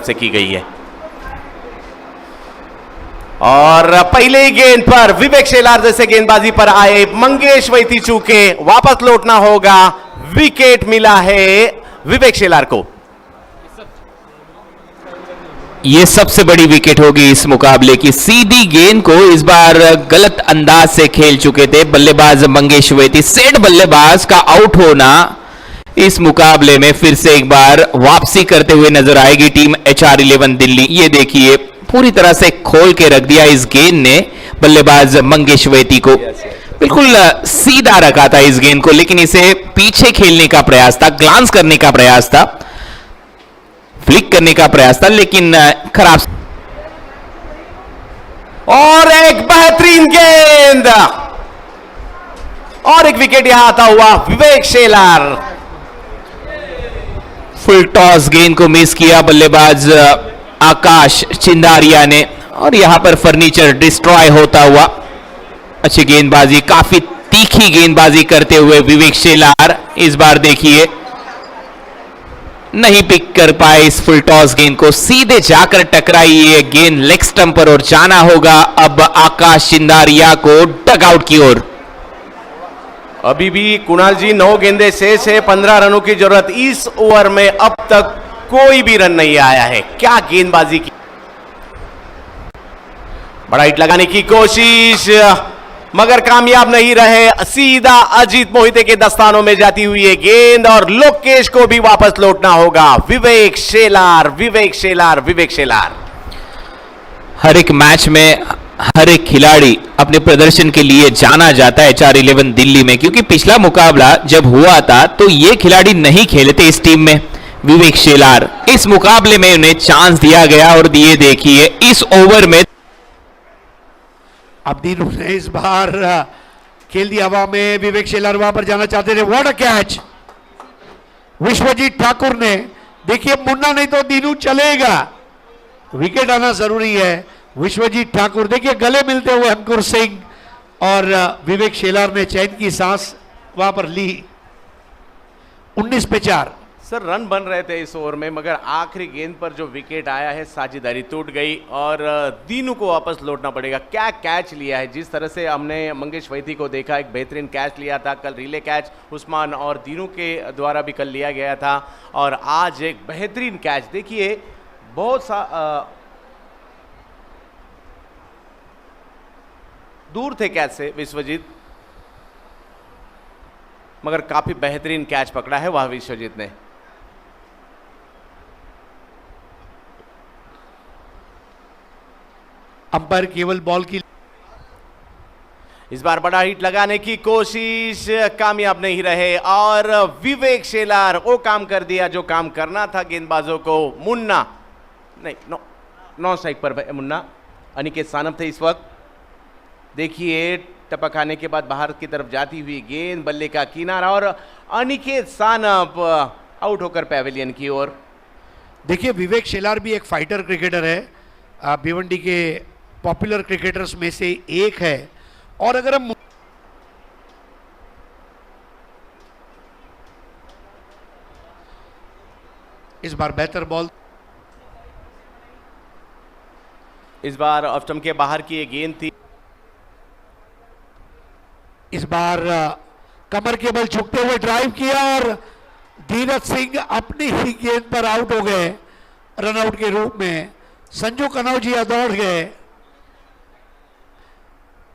से की गई है। और पहले ही गेंद पर विवेक शेलार जैसे गेंदबाजी पर आए मंगेश वैती चूके वापस लौटना होगा। विकेट मिला है विवेक शेलार को। ये सबसे बड़ी विकेट होगी इस मुकाबले की। सीधी गेंद को इस बार गलत अंदाज से खेल चुके थे बल्लेबाज मंगेश वैती। सेट बल्लेबाज का आउट होना इस मुकाबले में फिर से एक बार वापसी करते हुए नजर आएगी टीम HR-11 दिल्ली। ये देखिए पूरी तरह से खोल के रख दिया इस गेंद ने बल्लेबाज मंगेश वैती को। बिल्कुल सीधा रखा था इस गेंद को, लेकिन इसे पीछे खेलने का प्रयास था, ग्लांस करने का प्रयास था, फ्लिक करने का प्रयास था, लेकिन खराब। और एक बेहतरीन गेंद और एक विकेट यहां आता हुआ विवेक शेलार। फुल टॉस गेंद को मिस किया बल्लेबाज आकाश चिंदारिया ने, और यहां पर फर्नीचर डिस्ट्रॉय होता हुआ। अच्छी गेंदबाजी, काफी तीखी गेंदबाजी करते हुए विवेक शेलार इस बार देखिए नहीं पिक कर पाए इस फुल टॉस गेंद को। सीधे जाकर टकराई ये गेंद लेग स्टंप पर, और जाना होगा अब आकाश चिंदारिया को डगआउट की ओर। अभी भी कुणाल जी 9 गेंदे शेष है, 15 रनों की जरूरत। इस ओवर में अब तक कोई भी रन नहीं आया है। क्या गेंदबाजी की, बड़ा हिट लगाने की कोशिश मगर कामयाब नहीं रहे। सीधा अजीत मोहिते के दस्तानों में जाती हुई है गेंद, और लोकेश को भी वापस लौटना होगा। विवेक शेलार, विवेक शेलार, विवेक शेलार। हर एक मैच में हर एक खिलाड़ी अपने प्रदर्शन के लिए जाना जाता है HR-11 दिल्ली में, क्योंकि पिछला मुकाबला जब हुआ था तो ये खिलाड़ी नहीं खेले थे इस टीम में। विवेक शेलार इस मुकाबले में उन्हें चांस दिया गया, और दिए देखिए इस ओवर में। अब दीनू ने इस बार खेल दिया हवा में। विवेक शेलार वहां पर जाना चाहते थे। What a catch Vishwajeet Thakur ने। देखिए मुन्ना नहीं तो दीनू चलेगा, विकेट आना जरूरी है। विश्वजीत ठाकुर देखिए गले मिलते हुए अंकुर सिंह, और विवेक शेलार ने चैन की सांस वहां पर ली। 19 पे 4। सर रन बन रहे थे इस ओवर में, मगर आखिरी गेंद पर जो विकेट आया है साझेदारी टूट गई और दीनू को वापस लौटना पड़ेगा। क्या कैच लिया है, जिस तरह से हमने मंगेश वैती को देखा, एक बेहतरीन कैच लिया था कल। रिले कैच उस्मान और दीनू के द्वारा भी कल लिया गया था, और आज एक बेहतरीन कैच। देखिए बहुत सा दूर थे कैच से विश्वजीत, मगर काफी बेहतरीन कैच पकड़ा है वह विश्वजीत ने। अंपायर केवल बॉल की। इस बार बड़ा हिट लगाने की कोशिश, कामयाब नहीं रहे, और विवेक शेलार वो काम कर दिया जो काम करना था गेंदबाजों को। मुन्ना नहीं, नौ स्ट्राइक पर मुन्ना। अनिकेत सानप थे इस वक्त। देखिए टपक आने के बाद बाहर की तरफ जाती हुई गेंद, बल्ले का किनारा, और अनिकेत सानप आउट होकर पैवेलियन की ओर। देखिए विवेक शेलार भी एक फाइटर क्रिकेटर है, भिवंडी के पॉपुलर क्रिकेटर्स में से एक है। और अगर हम इस बार बेहतर बॉल, इस बार ऑफ स्टंप के बाहर की ये गेंद थी। इस बार कमर के बल झुकते हुए ड्राइव किया, और धीरज सिंह अपनी ही गेंद पर आउट हो गए रनआउट के रूप में। संजू कनौजिया दौड़ गए।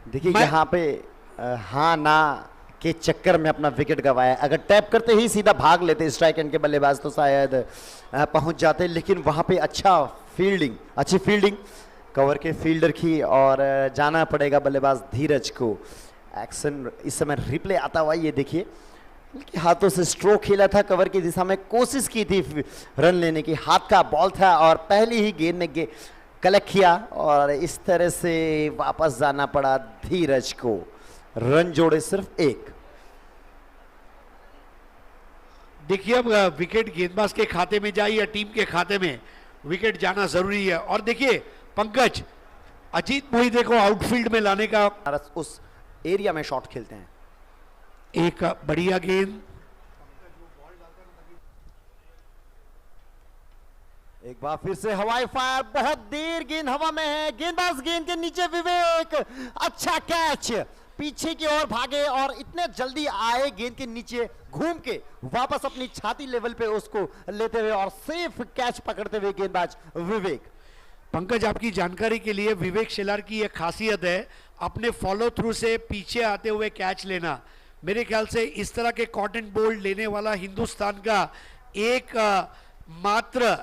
देखिए यहाँ पे हाँ ना के चक्कर में अपना विकेट गंवाया। अगर टैप करते ही सीधा भाग लेते स्ट्राइक एंड के बल्लेबाज तो शायद पहुंच जाते, लेकिन वहां पे अच्छी फील्डिंग कवर के फील्डर की, और जाना पड़ेगा बल्लेबाज धीरज को। एक्शन इस समय रिप्ले आता हुआ, ये देखिए हाथों से स्ट्रोक खेला था, कवर की दिशा में कोशिश की थी रन लेने की, हाथ का बॉल था और पहली ही गेंद ने कलेक्ट किया, और इस तरह से वापस जाना पड़ा धीरज को। रन जोड़े सिर्फ 1। देखिए अब विकेट गेंदबाज के खाते में जाए या टीम के खाते में, विकेट जाना जरूरी है। और देखिए पंकज, अजीत मोहिते को आउटफील्ड में लाने का, उस एरिया में शॉट खेलते हैं। एक बढ़िया गेंद, एक बार फिर से हवाई फायर, बहुत देर गेंद हवा में है, गेंदबाज गेंद के नीचे, विवेक अच्छा कैच, पीछे की ओर भागे और इतने जल्दी आए गेंद के नीचे घूम के वापस अपनी छाती लेवल पे उसको लेते हुए और सेफ कैच पकड़ते हुए गेंदबाज विवेक। पंकज, आपकी जानकारी के लिए विवेक शेलार की एक खासियत है अपने फॉलो थ्रू से पीछे आते हुए कैच लेना। मेरे ख्याल से इस तरह के कॉटन बोल्ड लेने वाला हिंदुस्तान का एक मात्र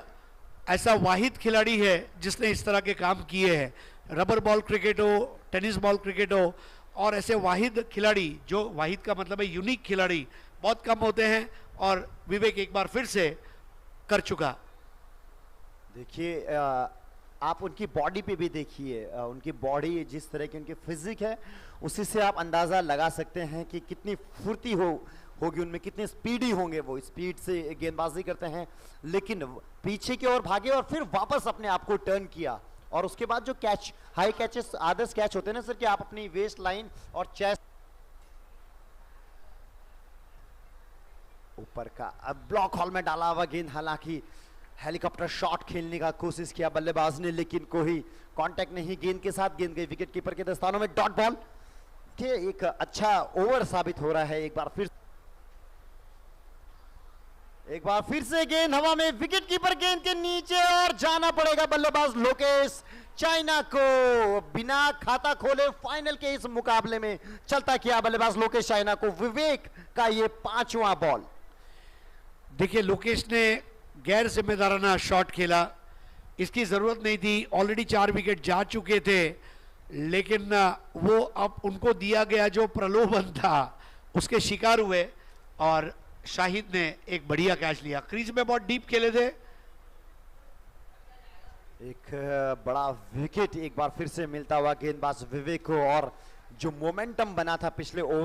ऐसा वाहिद खिलाड़ी है जिसने इस तरह के काम किए हैं। रबर बॉल क्रिकेट हो, टेनिस बॉल क्रिकेट हो, और ऐसे वाहिद खिलाड़ी, जो वाहिद का मतलब है यूनिक खिलाड़ी, बहुत कम होते हैं और विवेक एक बार फिर से कर चुका। देखिए आप उनकी बॉडी पे भी देखिए, उनकी बॉडी जिस तरह की उनकी फिजिक है उसी से आप अंदाज़ा लगा सकते हैं कि कितनी फुर्ती होगी उनमें, कितने स्पीडी होंगे वो, स्पीड से गेंदबाजी करते हैं। लेकिन पीछे की ओर भागे और फिर वापस अपने आप को टर्न किया और उसके बाद जो कैच, हाई कैचेस, आदर्श कैच होते हैं ना सर, कि आप अपनी वेस्ट लाइन और चेस्ट ऊपर का अब ब्लॉक हॉल में डाला हुआ गेंद, हालांकि हेलीकॉप्टर शॉट खेलने का कोशिश किया बल्लेबाज ने लेकिन कोई कांटेक्ट नहीं गेंद के साथ, गेंद गई विकेट कीपर के दस्तानों में। डॉट बॉल के एक अच्छा ओवर साबित हो रहा है। एक बार फिर से गेंद हवा में, विकेट कीपर गेंद के नीचे और जाना पड़ेगा बल्लेबाज लोकेश चाइना को। बिना खाता खोले फाइनल के इस मुकाबले में चलता किया बल्लेबाज लोकेश चाइना को। विवेक का ये 5वां बॉल। देखिए, लोकेश ने गैर जिम्मेदाराना शॉट खेला, इसकी जरूरत नहीं थी, ऑलरेडी 4 विकेट जा चुके थे, लेकिन वो अब उनको दिया गया जो प्रलोभन था उसके शिकार हुए और शाहिद ने एक बढ़िया कैच लिया। क्रीज में बहुत डीप खेले थे। एक बड़ा विकेट एक बार फिर से मिलता हुआ गेंदबाज विवेक को, और जो मोमेंटम बना था पिछले ओवर